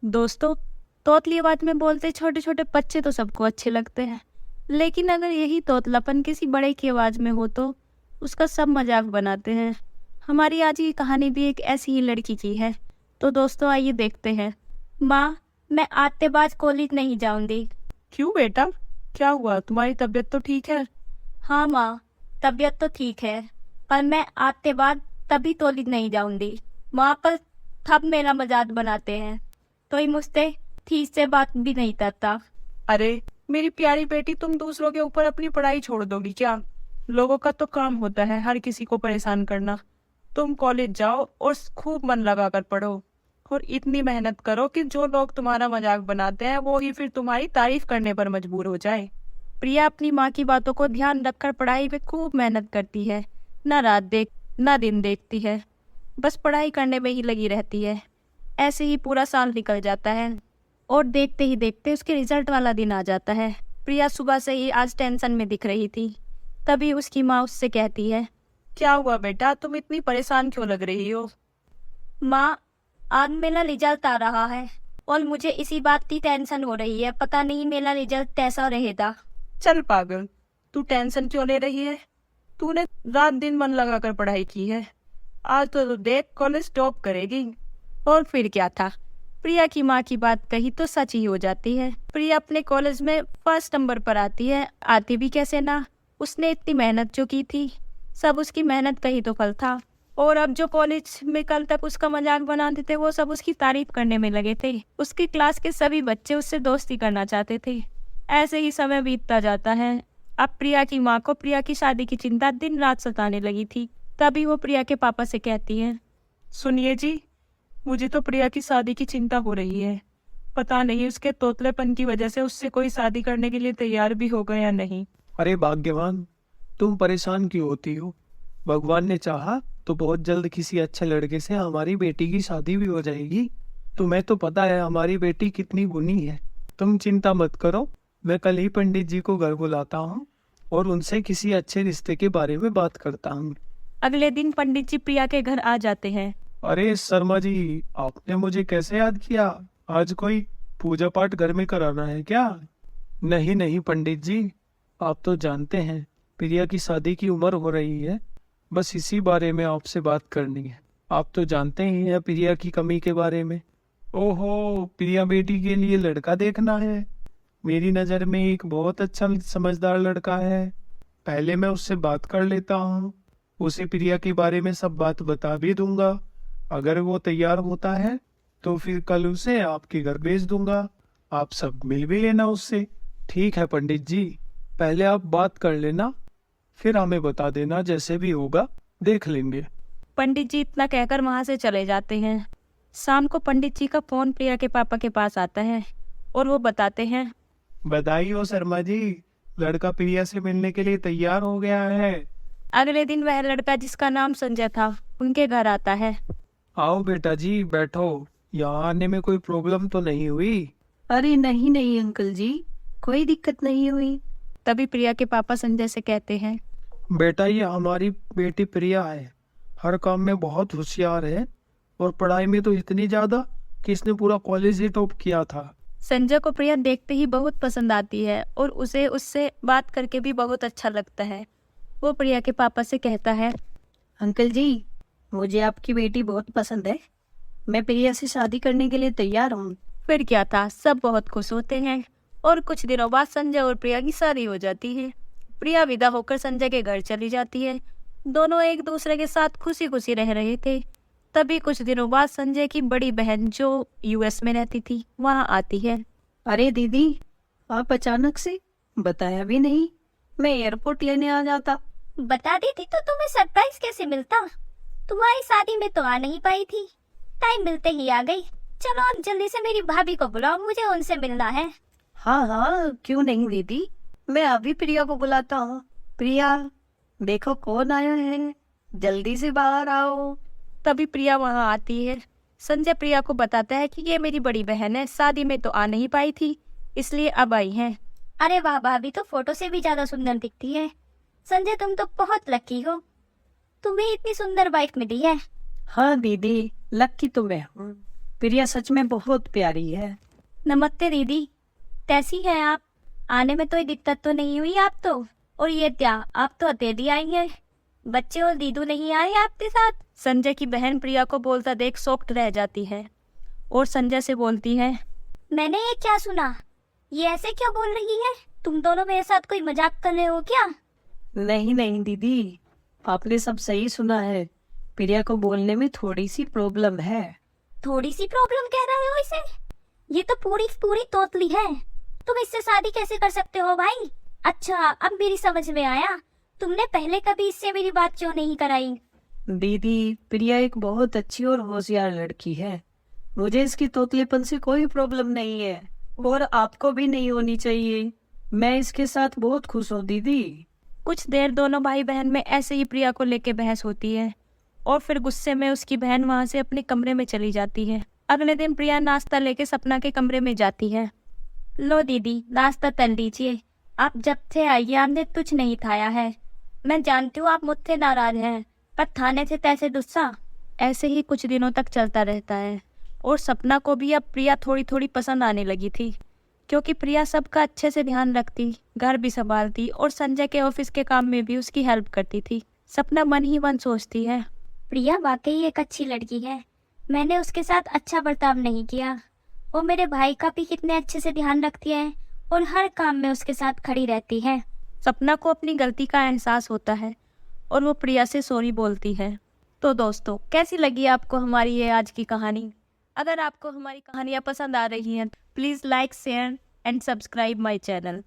दोस्तों, तोतली आवाज में बोलते छोटे छोटे बच्चे तो सबको अच्छे लगते हैं, लेकिन अगर यही तोतलापन किसी बड़े की आवाज में हो तो उसका सब मजाक बनाते हैं। हमारी आज की कहानी भी एक ऐसी ही लड़की की है। तो दोस्तों, आइए देखते हैं। माँ, मैं आते बाद कॉलेज नहीं जाऊंगी। क्यों बेटा, क्या हुआ? तुम्हारी तबीयत तो ठीक है? हाँ माँ, तबीयत तो ठीक है, पर मैं आते बाद तभी कॉलेज नहीं जाऊंगी। वहाँ पर सब मेरा मजाक बनाते हैं, तो ही मुझसे ठीक से बात भी नहीं करता। अरे मेरी प्यारी बेटी, तुम दूसरों के ऊपर अपनी पढ़ाई छोड़ दोगी क्या? लोगों का तो काम होता है हर किसी को परेशान करना। तुम कॉलेज जाओ और खूब मन लगा कर पढ़ो, और इतनी मेहनत करो कि जो लोग तुम्हारा मजाक बनाते हैं वो ही फिर तुम्हारी तारीफ करने पर मजबूर हो जाए। प्रिया अपनी माँ की बातों को ध्यान रखकर पढ़ाई में खूब मेहनत करती है। ना दिन देखती है, बस पढ़ाई करने में ही लगी रहती है। ऐसे ही पूरा साल निकल जाता है और देखते ही देखते उसके रिजल्ट वाला दिन आ जाता है। प्रिया सुबह से ही आज टेंशन में दिख रही थी। तभी उसकी माँ उससे कहती है, क्या हुआ बेटा, तुम इतनी परेशान क्यों लग रही हो? माँ, आज मेरा रिजल्ट आ रहा है और मुझे इसी बात की टेंशन हो रही है। पता नहीं मेरा रिजल्ट कैसा रहेगा। चल पागल, तू टेंशन क्यों ले रही है? तूने रात दिन मन लगा कर पढ़ाई की है, आज तो तू देख कॉलेज टॉप करेगी। और फिर क्या था, प्रिया की माँ की बात कही तो सच ही हो जाती है। प्रिया अपने कॉलेज में फर्स्ट नंबर पर आती है। आती भी कैसे ना, उसने इतनी मेहनत जो की थी, सब उसकी मेहनत का ही तो फल था। और अब जो कॉलेज में कल तक उसका मजाक बनाते थे वो सब उसकी तारीफ करने में लगे थे। उसकी क्लास के सभी बच्चे उससे दोस्ती करना चाहते थे। ऐसे ही समय बीतता जाता है। अब प्रिया की माँ को प्रिया की शादी की चिंता दिन रात सताने लगी थी। तभी वो प्रिया के पापा से कहती है, सुनिए जी, मुझे तो प्रिया की शादी की चिंता हो रही है। पता नहीं उसके तोतलेपन की वजह से उससे कोई शादी करने के लिए तैयार भी होगा या नहीं। अरे भाग्यवान, तुम परेशान क्यों होती हो? भगवान ने चाहा तो बहुत जल्द किसी अच्छे लड़के से हमारी बेटी की शादी भी हो जाएगी। तुम्हें तो पता है हमारी बेटी कितनी गुणी है। तुम चिंता मत करो, मैं कल ही पंडित जी को घर बुलाता हूँ और उनसे किसी अच्छे रिश्ते के बारे में बात करता हूँ। अगले दिन पंडित जी प्रिया के घर आ जाते हैं। अरे शर्मा जी, आपने मुझे कैसे याद किया? आज कोई पूजा पाठ घर में कराना है क्या? नहीं नहीं पंडित जी, आप तो जानते हैं प्रिया की शादी की उम्र हो रही है, बस इसी बारे में आपसे बात करनी है। आप तो जानते ही हैं प्रिया की कमी के बारे में। ओहो, प्रिया बेटी के लिए लड़का देखना है। मेरी नज़र में एक बहुत अच्छा समझदार लड़का है। पहले मैं उससे बात कर लेता हूँ, उसे प्रिया के बारे में सब बात बता भी दूंगा। अगर वो तैयार होता है तो फिर कल उसे आपके घर भेज दूंगा। आप सब मिल भी लेना उससे। ठीक है पंडित जी, पहले आप बात कर लेना, फिर हमें बता देना, जैसे भी होगा देख लेंगे। पंडित जी इतना कहकर वहां से चले जाते हैं। शाम को पंडित जी का फोन प्रिया के पापा के पास आता है और वो बताते हैं, बधाई हो शर्मा जी, लड़का प्रिया से मिलने के लिए तैयार हो गया है। अगले दिन वह लड़का जिसका नाम संजय था उनके घर आता है। आओ बेटा जी बैठो, यहाँ आने में कोई प्रॉब्लम तो नहीं हुई? अरे नहीं नहीं अंकल जी, कोई दिक्कत नहीं हुई। तभी प्रिया के पापा संजय से कहते हैं, बेटा ये हमारी बेटी प्रिया है, हर काम में बहुत होशियार है और पढ़ाई में तो इतनी ज्यादा कि इसने पूरा कॉलेज ही टॉप किया था। संजय को प्रिया देखते ही बहुत पसंद आती है और उसे उससे बात करके भी बहुत अच्छा लगता है। वो प्रिया के पापा से कहता है, अंकल जी, मुझे आपकी बेटी बहुत पसंद है। मैं प्रिया से शादी करने के लिए तैयार हूँ। फिर क्या था, सब बहुत खुश होते हैं और कुछ दिनों बाद संजय और प्रिया की शादी हो जाती है। प्रिया विदा होकर संजय के घर चली जाती है। दोनों एक दूसरे के साथ खुशी खुशी रह रहे थे। तभी कुछ दिनों बाद संजय की बड़ी बहन जो यूएस में रहती थी वहां आती है। अरे दीदी, आप अचानक से बताया भी नहीं, मैं एयरपोर्ट लेने आ जाता। बता देती तो तुम्हें सरप्राइज कैसे मिलता। तुम्हारी शादी में तो आ नहीं पाई थी, टाइम मिलते ही आ गई। चलो अब जल्दी से मेरी भाभी को बुलाओ, मुझे उनसे मिलना है। हाँ हाँ, क्यों नहीं दीदी, मैं अभी प्रिया को बुलाता हूँ। प्रिया, देखो कौन आया है, जल्दी से बाहर आओ। तभी प्रिया वहां आती है। संजय प्रिया को बताता है कि ये मेरी बड़ी बहन है, शादी में तो आ नहीं पाई थी इसलिए अब आई है। अरे वाह, भाभी तो फोटो से भी ज्यादा सुंदर दिखती है। संजय तुम तो बहुत लकी हो, तुम्हें इतनी सुंदर वाइफ मिली है। हाँ दीदी, लकी तो मैं हूँ। प्रिया सच में बहुत प्यारी है। नमस्ते दीदी, कैसी है आप? आने में कोई दिक्कत तो नहीं हुई आप तो? और ये क्या, आप तो अकेली आई हैं, बच्चे और दीदू नहीं आए आपके साथ? संजय की बहन प्रिया को बोलता देख शॉक्ड रह जाती है और संजय से बोलती है, मैंने ये क्या सुना? ये ऐसे क्यों बोल रही है? तुम दोनों मेरे साथ कोई मजाक कर रहे हो क्या? नहीं नहीं दीदी, आपने सब सही सुना है। प्रिया को बोलने में थोड़ी सी प्रॉब्लम है। थोड़ी सी प्रॉब्लम कह रहे हो इसे? ये तो पूरी पूरी तोतली है। तुम इससे शादी कैसे कर सकते हो भाई? अच्छा, अब मेरी समझ में आया, तुमने पहले कभी इससे मेरी बात क्यों नहीं कराई? दीदी, प्रिया एक बहुत अच्छी और होशियार लड़की है। मुझे इसकी तोतलेपन से कोई प्रॉब्लम नहीं है और आपको भी नहीं होनी चाहिए। मैं इसके साथ बहुत खुश हूँ दीदी। कुछ देर दोनों भाई बहन में ऐसे ही प्रिया को लेके बहस होती है और फिर गुस्से में उसकी बहन वहां से अपने कमरे में चली जाती है। अगले दिन प्रिया नाश्ता लेके सपना के कमरे में जाती है। लो दीदी, नाश्ता कर लीजिए। आप जब से आई आपने कुछ नहीं खाया है। मैं जानती हूँ आप मुझसे नाराज हैं, पर खाने से कैसे गुस्सा? ऐसे ही कुछ दिनों तक चलता रहता है और सपना को भी अब प्रिया थोड़ी थोड़ी पसंद आने लगी थी, क्योंकि प्रिया सबका अच्छे से ध्यान रखती, घर भी संभालती और संजय के ऑफिस के काम में भी उसकी हेल्प करती थी। सपना मन ही मन सोचती है, प्रिया वाकई एक अच्छी लड़की है। मैंने उसके साथ अच्छा बर्ताव नहीं किया। वो मेरे भाई का भी कितने अच्छे से ध्यान रखती है और हर काम में उसके साथ खड़ी रहती है। सपना को अपनी गलती का एहसास होता है और वो प्रिया से सॉरी बोलती है। तो दोस्तों, कैसी लगी आपको हमारी ये आज की कहानी? अगर आपको हमारी कहानियाँ पसंद आ रही हैं, please like, share and subscribe my channel.